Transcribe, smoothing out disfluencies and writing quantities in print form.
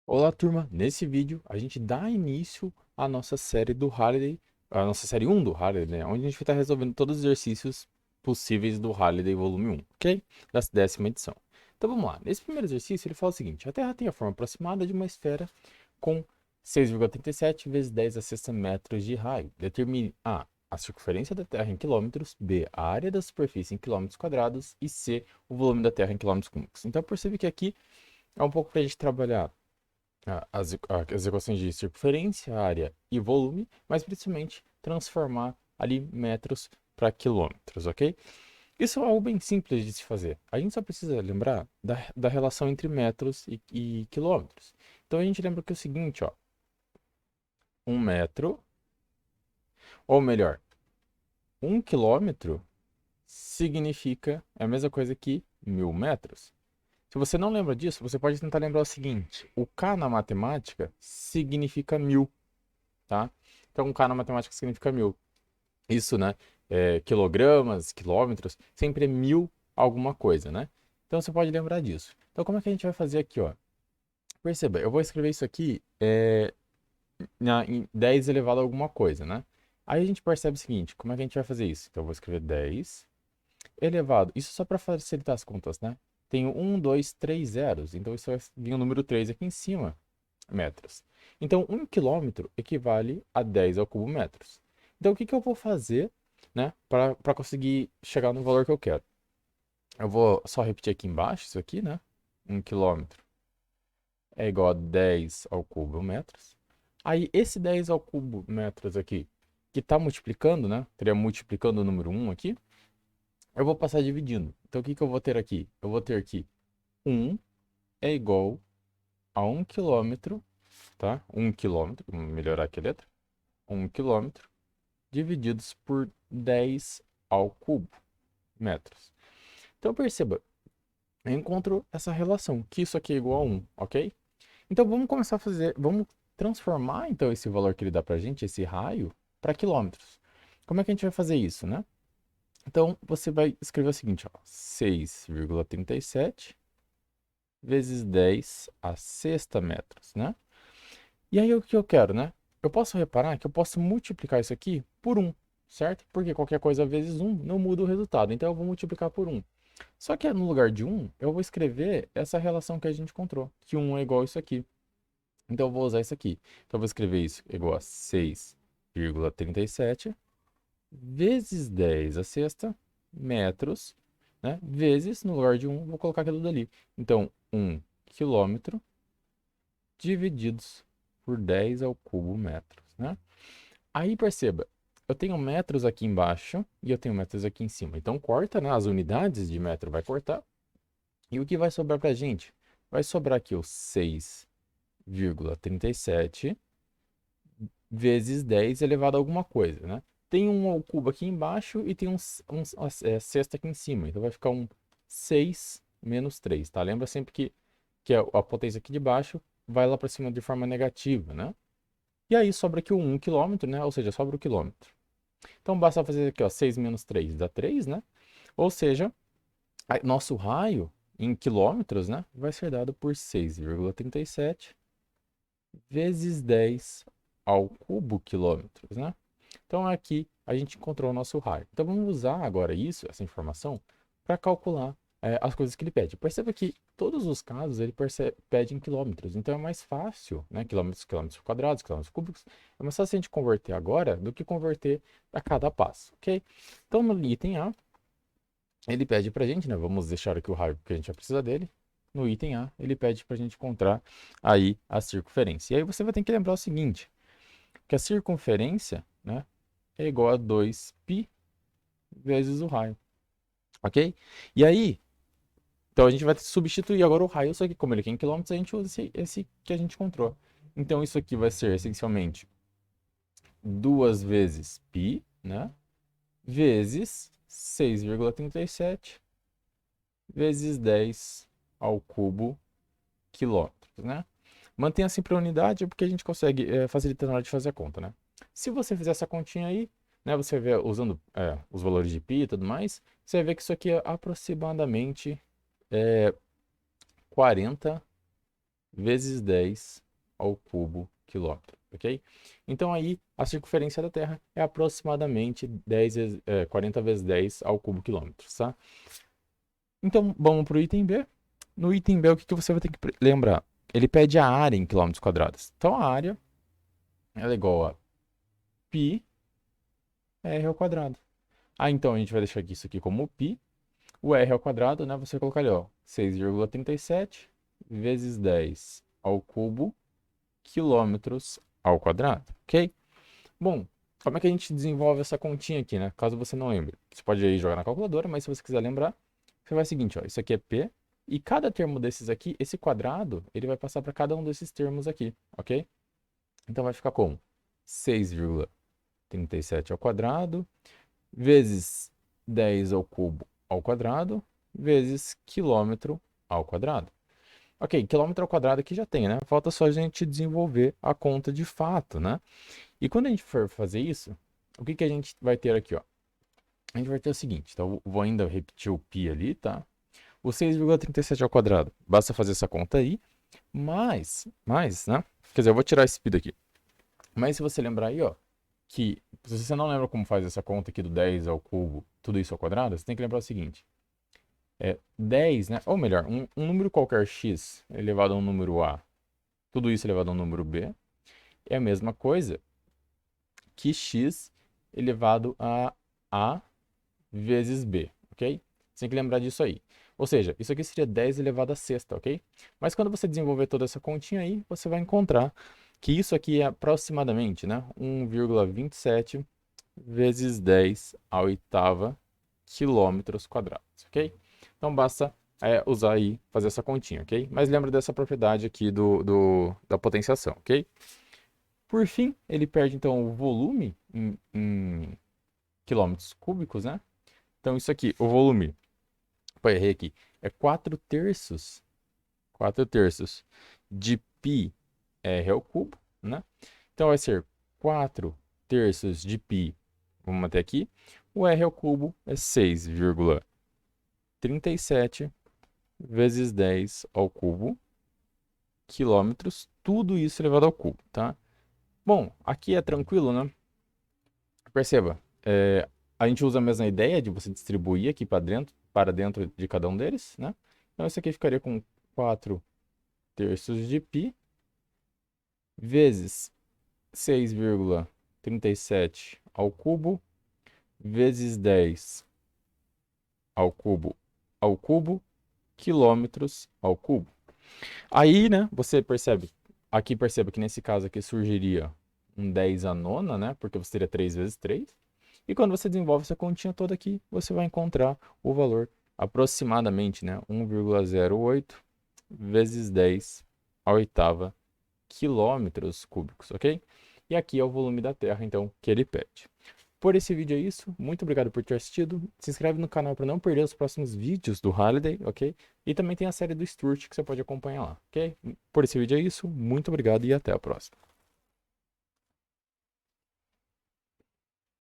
Olá, turma! Nesse vídeo a gente dá início à nossa série do Halliday, a nossa série 1 do Halliday, né? Onde a gente vai estar resolvendo todos os exercícios possíveis do Halliday volume 1, ok? Da 10ª edição. Então vamos lá. Nesse primeiro exercício ele fala o seguinte: a Terra tem a forma aproximada de uma esfera com 6,37 vezes 10 a sexta metros de raio. Determine a circunferência da Terra em quilômetros, B, a área da superfície em quilômetros quadrados e C, o volume da Terra em quilômetros cúbicos. Então percebe que aqui é um pouco para a gente trabalhar as equações de circunferência, área e volume, mas principalmente transformar ali metros para quilômetros, ok? Isso é algo bem simples de se fazer. A gente só precisa lembrar da relação entre metros e quilômetros. Então a gente lembra que é o seguinte, ó, um metro, ou melhor, um quilômetro significa a mesma coisa que 1.000 metros. Se você não lembra disso, você pode tentar lembrar o seguinte: o K na matemática significa 1.000. Tá? Então, K na matemática significa 1.000. Isso, né? Quilogramas, quilômetros, sempre é 1.000 alguma coisa, né? Então, você pode lembrar disso. Então, como é que a gente vai fazer aqui, ó? Perceba, eu vou escrever isso aqui em 10 elevado a alguma coisa, né? Aí a gente percebe o seguinte, como é que a gente vai fazer isso? Então, eu vou escrever 10 elevado. Isso só para facilitar as contas, né? Tenho 1, 2, 3 zeros. Então, isso vai vir o número 3 aqui em cima, metros. Então, 1 quilômetro equivale a 10 ao cubo metros. Então, o que que eu vou fazer, né, para conseguir chegar no valor que eu quero? Eu vou só repetir aqui embaixo, isso aqui, né? 1 quilômetro é igual a 10 ao cubo metros. Aí, esse 10 ao cubo metros aqui, que está multiplicando, né? Estaria multiplicando o número 1 aqui. Eu vou passar dividindo. Então, o que que eu vou ter aqui? Eu vou ter aqui 1 é igual a 1 quilômetro, tá? 1 quilômetro, vamos melhorar aqui a letra. 1 quilômetro divididos por 10 ao cubo metros. Então perceba, eu encontro essa relação, que isso aqui é igual a 1, ok? Então vamos começar a fazer, vamos transformar então esse valor que ele dá pra gente, esse raio, para quilômetros. Como é que a gente vai fazer isso, né? Então você vai escrever o seguinte, ó, 6,37 vezes 10 a sexta metros, né? E aí o que eu quero, né? Eu posso reparar que eu posso multiplicar isso aqui por 1, certo? Porque qualquer coisa vezes 1 não muda o resultado. Então eu vou multiplicar por 1. Só que no lugar de 1, eu vou escrever essa relação que a gente encontrou, que 1 é igual a isso aqui. Então eu vou usar isso aqui. Então eu vou escrever isso igual a 6,37 vezes 10 a sexta metros, né? Vezes, no lugar de 1, vou colocar aquilo dali. Então, 1 quilômetro divididos por 10 ao cubo metros, né? Aí perceba, eu tenho metros aqui embaixo e eu tenho metros aqui em cima. Então corta, né? As unidades de metro vai cortar. E o que vai sobrar pra gente? Vai sobrar aqui o 6,37 vezes 10 elevado a alguma coisa, né? Tem um ao cubo aqui embaixo e tem sexta aqui em cima. Então vai ficar um 6 menos 3, tá? Lembra sempre que a potência aqui de baixo vai lá para cima de forma negativa, né? E aí sobra aqui o 1 quilômetro, né? Ou seja, sobra o quilômetro. Então basta fazer aqui, ó, 6 menos 3 dá 3, né? Ou seja, nosso raio em quilômetros, né, vai ser dado por 6,37 vezes 10 ao cubo quilômetros, né? Então aqui a gente encontrou o nosso raio. Então vamos usar agora isso, essa informação, para calcular as coisas que ele pede. Perceba que todos os casos ele pede em quilômetros, então é mais fácil, né? Quilômetros, quilômetros quadrados, quilômetros cúbicos, é mais fácil a gente converter agora do que converter a cada passo, ok? Então no item A, ele pede para a gente, né? Vamos deixar aqui o raio porque a gente já precisa dele. No item A, ele pede para a gente encontrar aí a circunferência. E aí você vai ter que lembrar o seguinte, que a circunferência, né, é igual a 2π vezes o raio, ok? E aí, então a gente vai substituir agora o raio, só que como ele quer em quilômetros, a gente usa esse que a gente encontrou. Então isso aqui vai ser essencialmente 2 vezes π, né, vezes 6,37 vezes 10 ao cubo quilômetros, né? Mantenha sempre a unidade porque a gente consegue facilitar na hora de fazer a conta, né? Se você fizer essa continha aí, né, você vê usando os valores de π e tudo mais, você vai ver que isso aqui é aproximadamente é, 40 vezes 10 ao cubo quilômetro, ok? Então aí a circunferência da Terra é aproximadamente 40 vezes 10 ao cubo quilômetro, tá? Então vamos para o item B. No item B, o que você vai ter que lembrar? Ele pede a área em quilômetros quadrados. Então a área ela é igual a π r ao quadrado. Então a gente vai deixar isso aqui como π. O r ao quadrado, né? Você vai colocar ali, ó, 6,37 vezes 10 ao cubo quilômetros ao quadrado, ok? Bom, como é que a gente desenvolve essa continha aqui, né? Caso você não lembre. Você pode aí jogar na calculadora, mas se você quiser lembrar, você vai o seguinte, ó, isso aqui é P, e cada termo desses aqui, esse quadrado, ele vai passar para cada um desses termos aqui, ok? Então vai ficar como 6,37 ao quadrado, vezes 10 ao cubo ao quadrado, vezes quilômetro ao quadrado. Ok, quilômetro ao quadrado aqui já tem, né? Falta só a gente desenvolver a conta de fato, né? E quando a gente for fazer isso, o que que a gente vai ter aqui, ó? A gente vai ter o seguinte, então eu vou ainda repetir o π ali, tá? O 6,37 ao quadrado, basta fazer essa conta aí, mais, né? Quer dizer, eu vou tirar esse π daqui. Mas se você lembrar aí, ó, que se você não lembra como faz essa conta aqui do 10 ao cubo, tudo isso ao quadrado, você tem que lembrar o seguinte. 10, né? Ou melhor, um número qualquer x elevado a um número a, tudo isso elevado a um número b, é a mesma coisa que x elevado a vezes b, ok? Você tem que lembrar disso aí. Ou seja, isso aqui seria 10 elevado a sexta, ok? Mas quando você desenvolver toda essa continha aí, você vai encontrar que isso aqui é aproximadamente, né, 1,27 vezes 10 à oitava quilômetros quadrados, ok? Então basta usar aí, fazer essa continha, ok? Mas lembra dessa propriedade aqui da potenciação, ok? Por fim, ele perde então o volume em quilômetros cúbicos, né? Então isso aqui, o volume, errei aqui, é 4 terços de π r ao cubo, né? Então vai ser 4 terços de π, vamos até aqui, o r ao cubo é 6,37 vezes 10 ao cubo quilômetros, tudo isso elevado ao cubo, tá? Bom, aqui é tranquilo, né? Perceba, a gente usa a mesma ideia de você distribuir aqui para dentro de cada um deles, né? Então, isso aqui ficaria com 4 terços de π vezes 6,37 ao cubo vezes 10 ao cubo quilômetros ao cubo. Aí, né, você percebe, aqui perceba que nesse caso aqui surgiria um 10 à nona, né, porque você teria 3 vezes 3. E quando você desenvolve essa continha toda aqui, você vai encontrar o valor aproximadamente, né, 1,08 vezes 10 à oitava quilômetros cúbicos, ok? E aqui é o volume da Terra, então, que ele pede. Por esse vídeo é isso. Muito obrigado por ter assistido. Se inscreve no canal para não perder os próximos vídeos do Halliday, ok? E também tem a série do Stuart que você pode acompanhar lá, ok? Por esse vídeo é isso. Muito obrigado e até a próxima.